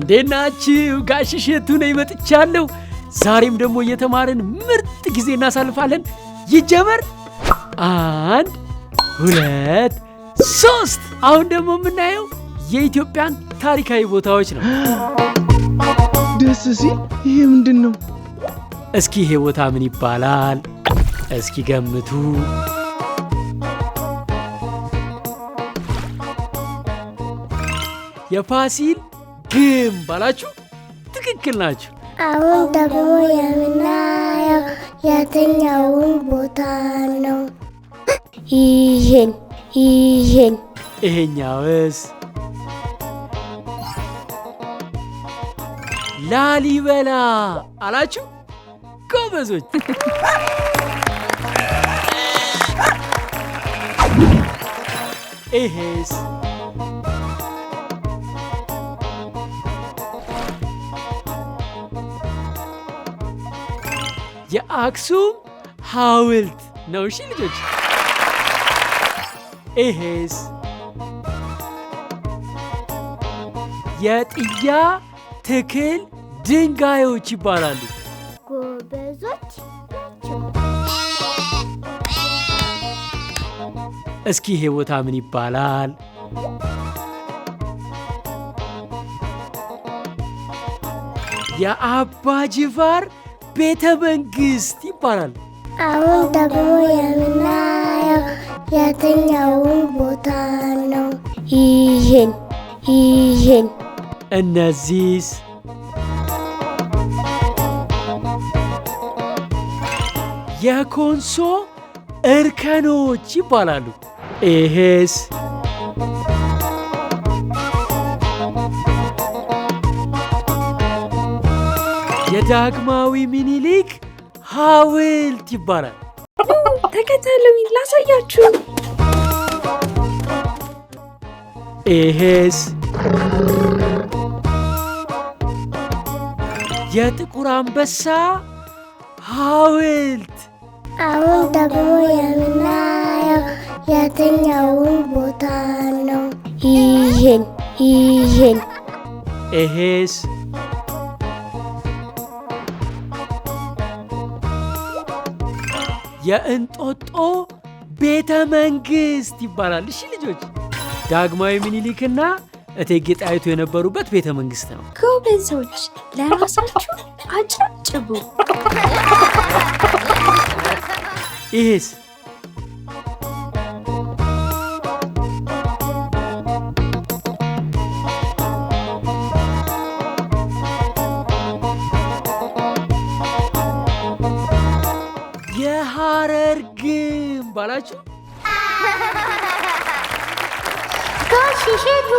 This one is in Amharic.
እንዴት ናችሁ? ጋሽ እሸቱ ነኝ መጥቻለሁ። ዛሬም ደግሞ እየተማርን ምርጥ ጊዜ እናሳልፋለን። ይጀመር። 1 2 3 አሁን ደግሞ የምናየው የኢትዮጵያን ታሪካዊ ቦታዎች ነው። ደስ ሲል ይሄ ምንድን ነው? እስኪ ይሄ ቦታ ምን ይባላል? እስኪ ገምቱ። የፋሲል ግንብ አላችሁ? ትክክል ናችሁ። አሁን ደግሞ የምናየው የትኛውን ቦታ ነው? ይሄን ይሄኛውስ? ላሊበላ አላችሁ? ጎበዞች። ይሄስ? የአክሱም ሐውልት ነው። እሺ ልጆች። ይሄስ? የጥያ ትክል ድንጋዮች ይባላሉ። ጎበዞች ናቸው። እስኪ ይሄ ቦታ ምን ይባላል? የአባ ጅፋር ቤተ መንግስት ይባላል። አሁን ደግሞ የምናየው የትኛውን ቦታ ነው? ይሄን እነዚህስ? የኮንሶ እርከኖች ይባላሉ። ይሄስ? የዳግማዊ ምኒልክ ሐውልት ይባላል። ተከተሉኝ ላሳያችሁ። ይሄስ? የጥቁር አንበሳ ሐውልት። አሁን ደግሞ የምናየው የትኛውን ቦታ ነው? ይሄን ይሄስ? የእንጦጦ ቤተ መንግስት ይባላል። እሺ ልጆች፣ ዳግማዊ ምኒልክና እቴጌ ጣይቱ የነበሩበት ቤተ መንግስት ነው። ጎበዞች፣ ለራሳችሁ አጨብጭቡ። ይሄስ? የሐረር ግንብ አላችሁ? ጋሽ እሸቱ